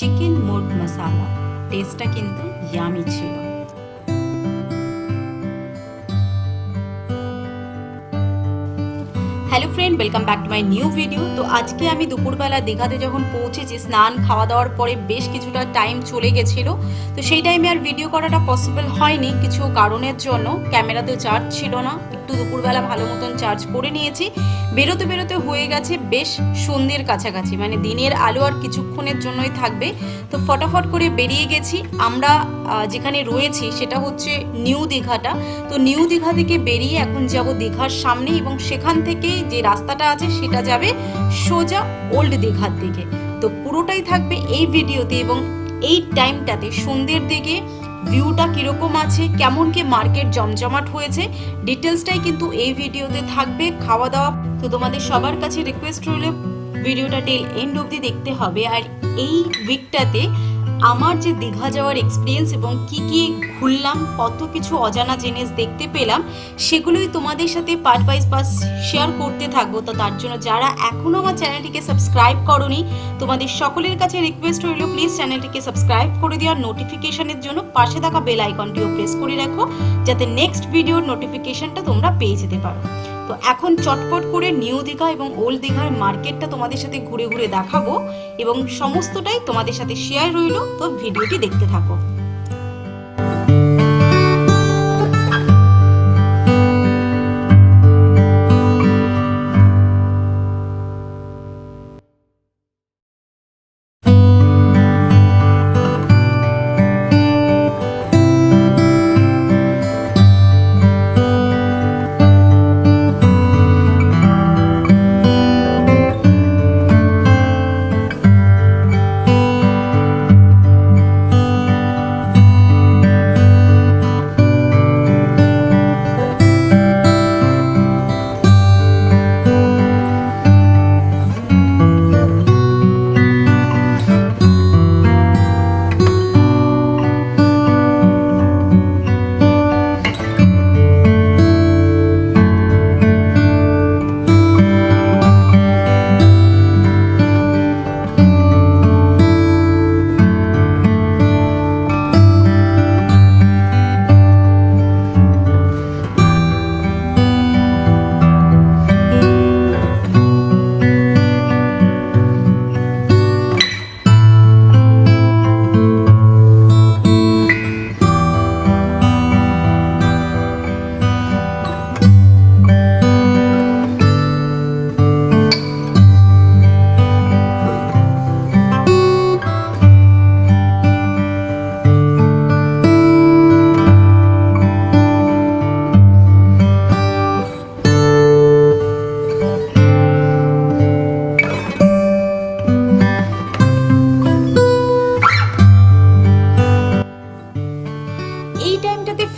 Chicken murgh মশালা। টেস্টটা কিন্তু yummy ছিল। Hello friend, welcome back to my new video. তো আজকে আমি দুপুরবেলা দীঘাতে যখন পৌঁছেছি, স্নান খাওয়া দাওয়ার পরে বেশ কিছুটা টাইম চলে গেছিলো। তো সেই টাইমে আর ভিডিও করাটা পসিবল হয়নি কিছু কারণের জন্য। ক্যামেরাতে চার্জ ছিল না, একটু দুপুরবেলা ভালো মতন চার্জ করে নিয়েছি। বেরোতে বেরোতে হয়ে গেছে বেশ সন্ধ্যের কাছাকাছি, মানে দিনের আলো আর কিছুক্ষণের জন্যই থাকবে। তো ফটাফট করে বেরিয়ে গেছি। আমরা যেখানে রয়েছি সেটা হচ্ছে নিউ দীঘাটা। তো নিউ দীঘা থেকে বেরিয়ে এখন যাব দীঘার সামনে, এবং সেখান থেকে যে রাস্তাটা আছে সেটা যাবে সোজা ওল্ড দীঘার দিকে। তো পুরোটাই থাকবে এই ভিডিওতে, এবং এই টাইমটাতে সন্ধ্যের দিকে ভিউটা কিরকম আছে, কেমন কি মার্কেট জমজমাট হয়েছে, ডিটেলসটাই কিন্তু এই ভিডিওতে থাকবে। খাওয়া দাওয়া তো তোমাদের সবার কাছে রিকোয়েস্ট রইল ভিডিওটা টিল এন্ড অবধি দেখতে হবে। আর এই উইকটাতে আমার যে দীঘা যাওয়ার এক্সপিরিয়েন্স এবং কি কি ঘুরলাম, কত কিছু অজানা জিনিস দেখতে পেলাম, সেগুলোই তোমাদের সাথে পার্ট বাই পার্ট শেয়ার করতে থাকবো। তো তার জন্য যারা এখনও আমার চ্যানেলটিকে সাবস্ক্রাইব করোনি, তোমাদের সকলের কাছে রিকোয়েস্ট রইল প্লিজ চ্যানেলটিকে সাবস্ক্রাইব করে দেওয়ার, নোটিফিকেশনের জন্য পাশে থাকা বেল আইকনটিও প্রেস করে রাখো, যাতে নেক্সট ভিডিওর নোটিফিকেশনটা তোমরা পেয়ে যেতে পারো। তো এখন চটপট করে নিউ দীঘা এবং ওল্ড দীঘার মার্কেটটা তোমাদের সাথে ঘুরে ঘুরে দেখাবো, এবং সমস্তটাই তোমাদের সাথে শেয়ার রইল। তো ভিডিওটি দেখতে থাকো।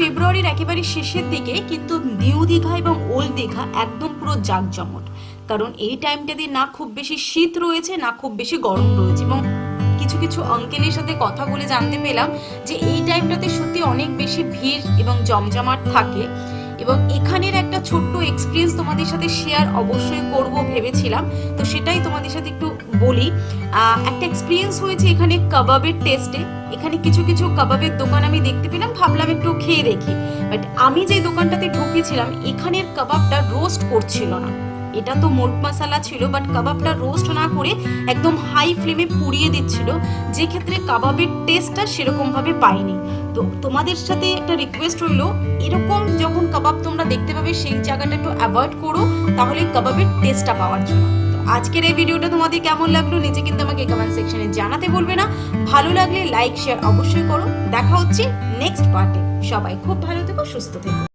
ফেব্রুয়ারির একেবারে শেষের দিকে কিন্তু নিউ দীঘা এবং ওল্ড দীঘা একদম পুরো জাঁকজমট, কারণ এই টাইমটাতে না খুব বেশি শীত রয়েছে না খুব বেশি গরম রয়েছে। এবং কিছু কিছু আঙ্কেলের সাথে কথা বলে জানতে পেলাম যে এই টাইমটাতে সত্যি অনেক বেশি ভিড় এবং জমজমাট থাকে। এবং এখানের একটা ছোট্ট এক্সপিরিয়েন্স তোমাদের সাথে শেয়ার অবশ্যই করব ভেবেছিলাম, তো সেটাই তোমাদের সাথে একটু বলি। একটা এক্সপিরিয়েন্স হয়েছে এখানে কাবাবের টেস্টে। এখানে কিছু কিছু কাবাবের দোকান আমি দেখতে পেলাম, ভাবলাম একটু খেয়ে দেখি। বাট আমি যে দোকানটাতে ঢুকেছিলাম এখানের কাবাবটা রোস্ট করছিল না। এটা তো মুর্গ মশালা ছিল, বাট কাবাবটা রোস্ট না করে একদম হাই ফ্লেমে পুড়িয়ে দিচ্ছিল, যে ক্ষেত্রে কাবাবের টেস্টটা সেরকম ভাবে পাইনি। তো তোমাদের সাথে একটা রিকোয়েস্ট রইলো, এরকম যখন কাবাব তোমরা দেখতে পাবে সেই জায়গাটা একটু অ্যাভয়েড করো, তাহলে কাবাবের টেস্টটা পাওয়ার জন্য। আজকের এই ভিডিওটা তোমাদের কেমন লাগলো নিচে কিন্তু আমাকে কমেন্ট সেকশনে জানাতে বলবে না। ভালো লাগলে লাইক শেয়ার অবশ্যই করো। দেখা হচ্ছে নেক্সট পার্টে। সবাই খুব ভালো থেকো, সুস্থ থেকো।